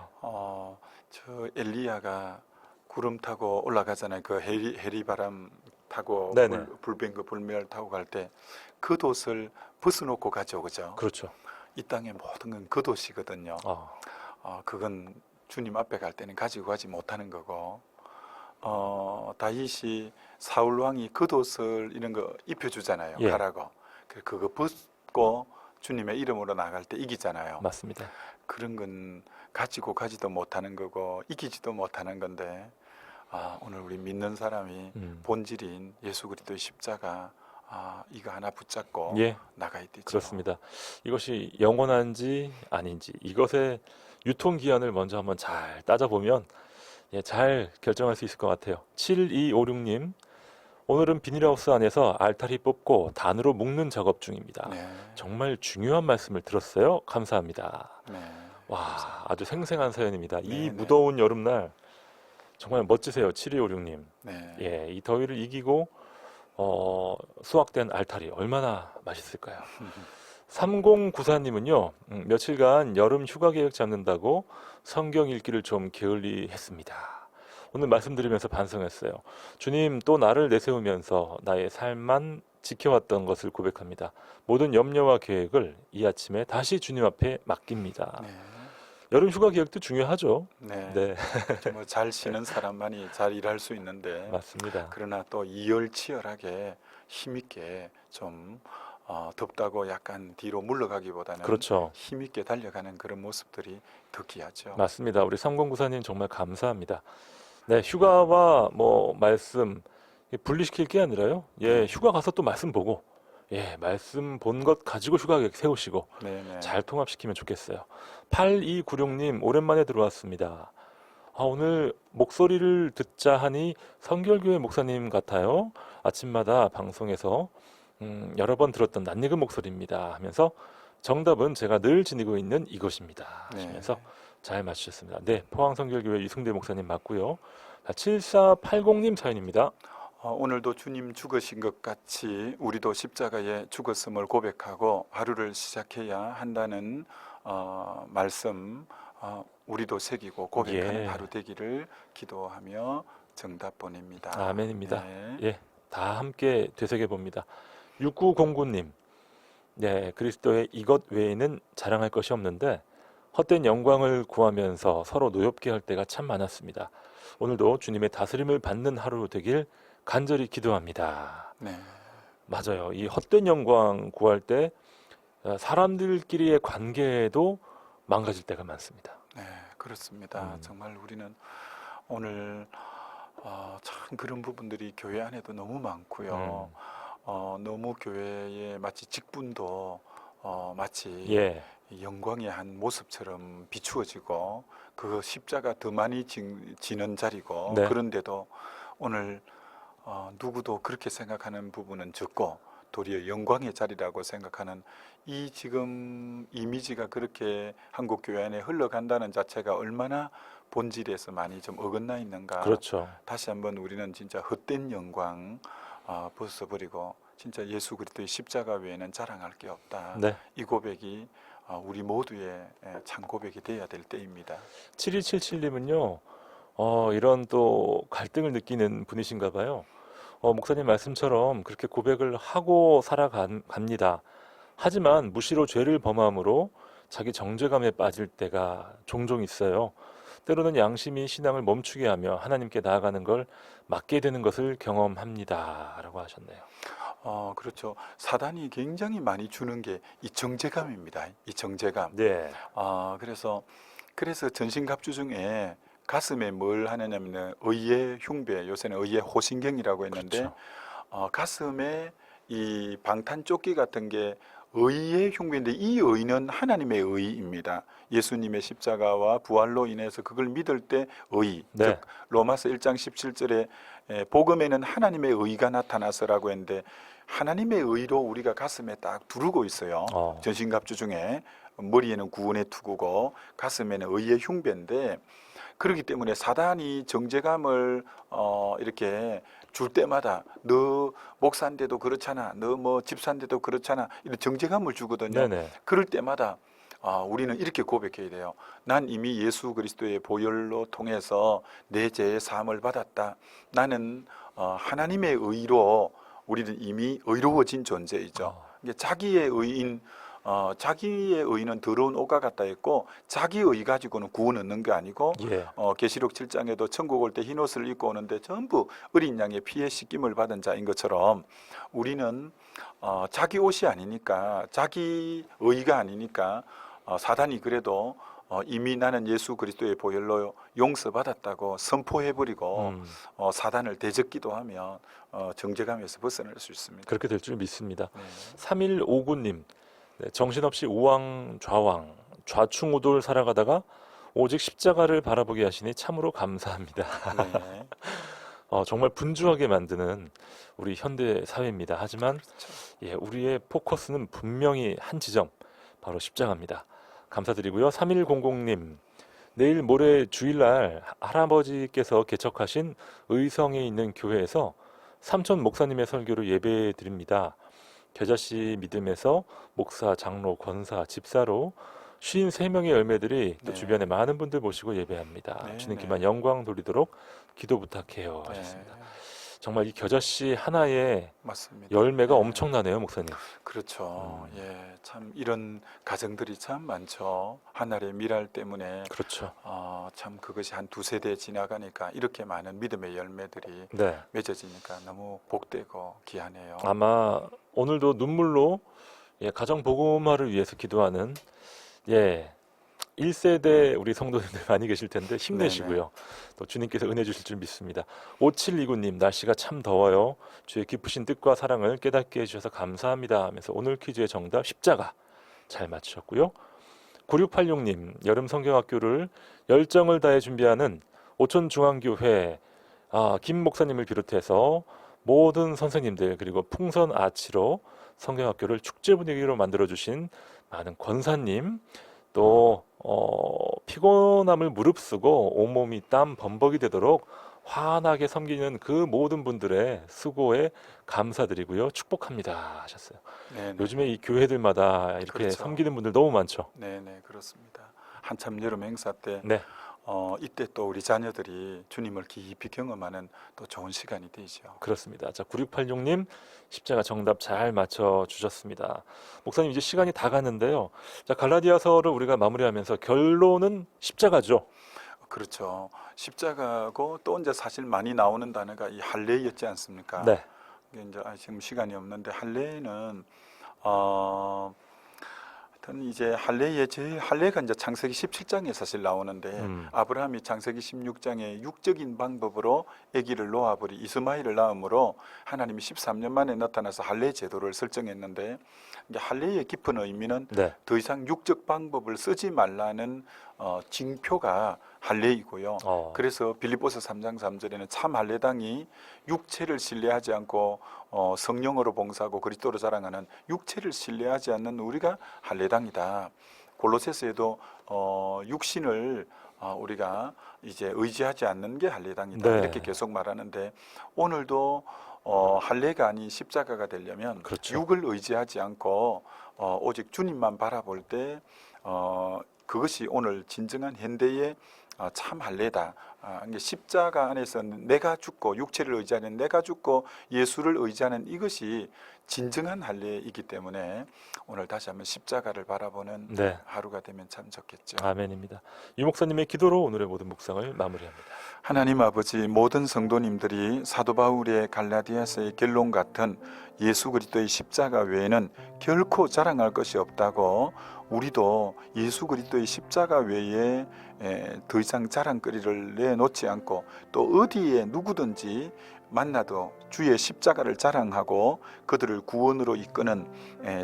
저 엘리야가 구름 타고 올라가잖아요. 그 해리바람 타고 네네. 불병거 불멸 타고 갈 때 그 돛을 벗어놓고 가죠, 그죠? 그렇죠. 이 땅의 모든 건 그 돛이거든요. 그건 주님 앞에 갈 때는 가지고 가지 못하는 거고, 다윗이 사울 왕이 그 돛을 이런 거 입혀주잖아요. 예. 가라고. 그거 벗고 주님의 이름으로 나갈 때 이기잖아요. 맞습니다. 그런 건 가지고 가지도 못하는 거고 이기지도 못하는 건데, 오늘 우리 믿는 사람이 본질인 예수 그리스도의 십자가 이거 하나 붙잡고 예, 나가야 되죠. 그렇습니다. 이것이 영원한지 아닌지 이것의 유통기한을 먼저 한번 잘 따져보면 잘 결정할 수 있을 것 같아요. 7256님, 오늘은 비닐하우스 안에서 알타리 뽑고 단으로 묶는 작업 중입니다. 네. 정말 중요한 말씀을 들었어요. 감사합니다. 네. 와, 아주 생생한 사연입니다. 네, 이 네. 무더운 여름날 정말 멋지세요. 7256님. 네. 예, 이 더위를 이기고 수확된 알타리 얼마나 맛있을까요? 3094님은요, 며칠간 여름 휴가 계획 잡는다고 성경 읽기를 좀 게을리했습니다. 오늘 말씀드리면서 반성했어요. 주님, 또 나를 내세우면서 나의 삶만 지켜왔던 것을 고백합니다. 모든 염려와 계획을 이 아침에 다시 주님 앞에 맡깁니다. 네. 여름 휴가 계획도 중요하죠. 네. 네, 뭐 잘 쉬는 사람만이 잘 일할 수 있는데, 맞습니다. 그러나 또 이열치열하게 힘있게 좀 덥다고 약간 뒤로 물러가기보다는 그렇죠. 힘있게 달려가는 그런 모습들이 더 귀하죠. 맞습니다. 우리 3094님 정말 감사합니다. 네, 휴가와 뭐 말씀 분리시킬 게 아니라요. 휴가 가서 또 말씀 보고, 말씀 본 것 가지고 휴가 계획 세우시고 네네. 잘 통합시키면 좋겠어요. 8296님, 오랜만에 들어왔습니다. 오늘 목소리를 듣자 하니 성결교회 목사님 같아요. 아침마다 방송에서 여러 번 들었던 낯익은 목소리입니다 하면서 정답은 제가 늘 지니고 있는 이것입니다 하시면서 잘 맞추셨습니다. 네, 포항성결교회 이승대 목사님 맞고요. 7480님 사연입니다. 오늘도 주님 죽으신 것 같이 우리도 십자가에 죽었음을 고백하고 하루를 시작해야 한다는 말씀, 우리도 새기고 고백하는 하루 되기를 기도하며 정답 보냅니다. 아멘입니다. 네. 다 함께 되새겨 봅니다. 6909님, 네, 그리스도의 이것 외에는 자랑할 것이 없는데 헛된 영광을 구하면서 서로 노엽게 할 때가 참 많았습니다. 오늘도 주님의 다스림을 받는 하루 되길 간절히 기도합니다. 네. 맞아요. 이 헛된 영광 구할 때 사람들끼리의 관계도 망가질 때가 많습니다. 네, 그렇습니다. 정말 우리는 오늘 참 그런 부분들이 교회 안에도 너무 많고요. 너무 교회에 마치 직분도 마치 영광의 한 모습처럼 비추어지고 그 십자가 더 많이 지는 자리고, 네. 그런데도 오늘 누구도 그렇게 생각하는 부분은 적고 도리어 영광의 자리라고 생각하는 이 지금 이미지가 그렇게 한국 교회 안에 흘러간다는 자체가 얼마나 본질에서 많이 좀 어긋나 있는가. 그렇죠. 다시 한번 우리는 진짜 헛된 영광, 벗어버리고 진짜 예수 그리스도의 십자가 외에는 자랑할 게 없다. 네. 이 고백이 우리 모두의 참 고백이 되어야 될 때입니다. 7277님은요, 이런 또 갈등을 느끼는 분이신가 봐요. 목사님 말씀처럼 그렇게 고백을 하고 살아갑니다. 하지만 무시로 죄를 범함으로 자기 정죄감에 빠질 때가 종종 있어요. 때로는 양심이 신앙을 멈추게 하며 하나님께 나아가는 걸 막게 되는 것을 경험합니다. 라고 하셨네요. 그렇죠. 사단이 굉장히 많이 주는 게 이 정죄감입니다. 이 정죄감. 네. 그래서 전신갑주 중에 가슴에 뭘 하느냐면 의의 흉배, 요새는 의의 호신경이라고 했는데 그렇죠. 가슴에 이 방탄조끼 같은 게 의의 흉배인데 이 의는 하나님의 의입니다. 예수님의 십자가와 부활로 인해서 그걸 믿을 때 의, 네. 즉 로마서 1장 17절에 복음에는 하나님의 의가 나타나서라고 했는데 하나님의 의로 우리가 가슴에 딱 두르고 있어요. 전신갑주 중에 머리에는 구원의 투구고 가슴에는 의의 흉배인데 그렇기 때문에 사단이 정죄감을 이렇게 줄 때마다 너 목사인데도 그렇잖아, 너 뭐 집사인데도 그렇잖아 이런 정죄감을 주거든요. 네네. 그럴 때마다 우리는 이렇게 고백해야 돼요. 난 이미 예수 그리스도의 보혈로 통해서 내 죄의 사함을 받았다. 나는 하나님의 의로 우리는 이미 의로워진 존재이죠. 이게 자기의 의인 자기의 의는 더러운 옷과 같다 했고 자기 의 가지고는 구원 얻는 게 아니고 예. 계시록 7장에도 천국 올 때 흰옷을 입고 오는데 전부 어린 양의 피에 씻김을 받은 자인 것처럼 우리는 자기 옷이 아니니까 자기 의가 아니니까 사단이 그래도 이미 나는 예수 그리스도의 보혈로 용서받았다고 선포해버리고 사단을 대적기도 하면 정죄감에서 벗어날 수 있습니다. 그렇게 될 줄 믿습니다. 네. 3159님, 네, 정신없이 우왕좌왕, 좌충우돌 살아가다가 오직 십자가를 바라보게 하시니 참으로 감사합니다. 네. 정말 분주하게 만드는 우리 현대 사회입니다. 하지만 그렇죠. 예, 우리의 포커스는 분명히 한 지점, 바로 십자가입니다. 감사드리고요. 3100님, 내일 모레 주일날 할아버지께서 개척하신 의성에 있는 교회에서 삼촌 목사님의 설교를 예배 드립니다. 겨자씨 믿음에서 목사, 장로, 권사, 집사로 53명의 열매들이 또 네. 주변에 많은 분들 모시고 예배합니다. 네, 주님께만 네. 영광 돌리도록 기도 부탁해요 하셨습니다. 네. 정말 이 겨자씨 하나의 맞습니다. 열매가 네. 엄청나네요, 목사님. 그렇죠. 예, 참 이런 가정들이 참 많죠. 하늘의 미랄 때문에 그렇죠. 참 그것이 한 두세 대 지나가니까 이렇게 많은 믿음의 열매들이 네. 맺어지니까 너무 복되고 귀하네요. 아마 오늘도 눈물로 예, 가정 복음화를 위해서 기도하는 예, 1세대 우리 성도님들 많이 계실 텐데 힘내시고요. 또 주님께서 은혜 주실 줄 믿습니다. 5729님, 날씨가 참 더워요. 주의 깊으신 뜻과 사랑을 깨닫게 해주셔서 감사합니다 하면서 오늘 퀴즈의 정답 십자가 잘 맞추셨고요. 9686님, 여름 성경학교를 열정을 다해 준비하는 오촌중앙교회 김 목사님을 비롯해서 모든 선생님들 그리고 풍선 아치로 성경학교를 축제 분위기로 만들어주신 많은 권사님 또 피곤함을 무릅쓰고 온몸이 땀 범벅이 되도록 환하게 섬기는 그 모든 분들의 수고에 감사드리고요. 축복합니다 하셨어요. 네네. 요즘에 이 교회들마다 이렇게 그렇죠. 섬기는 분들 너무 많죠. 네네 그렇습니다. 한참 여름 행사 때 네. 이때 또 우리 자녀들이 주님을 깊이 경험하는 또 좋은 시간이 되죠. 그렇습니다. 자, 9686님 십자가 정답 잘 맞춰 주셨습니다. 목사님 이제 시간이 다 갔는데요. 자, 갈라디아서를 우리가 마무리하면서 결론은 십자가죠. 그렇죠. 십자가고 또 이제 사실 많이 나오는 단어가 이 할례였지 않습니까? 네. 이게 이제 지금 시간이 없는데 할례는 하여튼 이제 할례가 이제 창세기 17장에 사실 나오는데 아브라함이 창세기 16장에 육적인 방법으로 아기를 놓아버리 이스마엘을 낳음으로 하나님이 13년 만에 나타나서 할례 제도를 설정했는데 이제 할례의 깊은 의미는 네. 더 이상 육적 방법을 쓰지 말라는 징표가 할례이고요. 그래서 빌립보서 3장 3절에는 참 할례당이 육체를 신뢰하지 않고 성령으로 봉사하고 그리스도로 자랑하는 육체를 신뢰하지 않는 우리가 할례당이다. 골로새서에도 육신을 우리가 이제 의지하지 않는 게 할례당이다. 네. 이렇게 계속 말하는데 오늘도 할례가 아닌 십자가가 되려면 그렇죠. 육을 의지하지 않고 오직 주님만 바라볼 때 그것이 오늘 진정한 현대의 참 할례다. 이게 십자가 안에서 내가 죽고 육체를 의지하는 내가 죽고 예수를 의지하는 이것이 진정한 할례이기 때문에 오늘 다시 한번 십자가를 바라보는 네. 하루가 되면 참 좋겠죠. 아멘입니다. 유 목사님의 기도로 오늘의 모든 묵상을 마무리합니다. 하나님 아버지, 모든 성도님들이 사도 바울의 갈라디아서의 결론 같은 예수 그리스도의 십자가 외에는 결코 자랑할 것이 없다고, 우리도 예수 그리스도의 십자가 외에 더 이상 자랑거리를 내놓지 않고 또 어디에 누구든지 만나도 주의 십자가를 자랑하고 그들을 구원으로 이끄는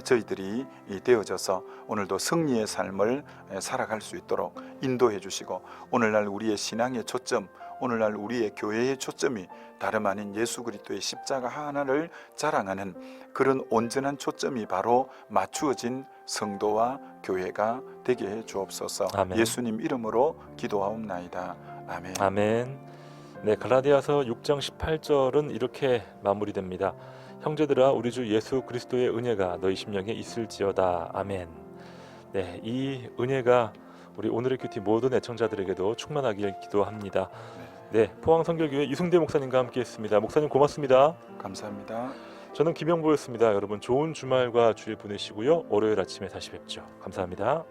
저희들이 되어져서 오늘도 승리의 삶을 살아갈 수 있도록 인도해 주시고, 오늘날 우리의 신앙의 초점, 오늘날 우리의 교회의 초점이 다름 아닌 예수 그리스도의 십자가 하나를 자랑하는 그런 온전한 초점이 바로 맞추어진 성도와 교회가 되게 해 주옵소서. 아멘. 예수님 이름으로 기도하옵나이다. 아멘. 아멘. 네, 갈라디아서 6장 18절은 이렇게 마무리됩니다. 형제들아, 우리 주 예수 그리스도의 은혜가 너희 심령에 있을지어다. 아멘. 네, 이 은혜가 우리 오늘의 큐티 모든 애청자들에게도 충만하길 기도합니다. 네, 포항선교교회 이승대 목사님과 함께했습니다. 목사님 고맙습니다. 감사합니다. 저는 김영보였습니다. 여러분 좋은 주말과 주일 보내시고요. 월요일 아침에 다시 뵙죠. 감사합니다.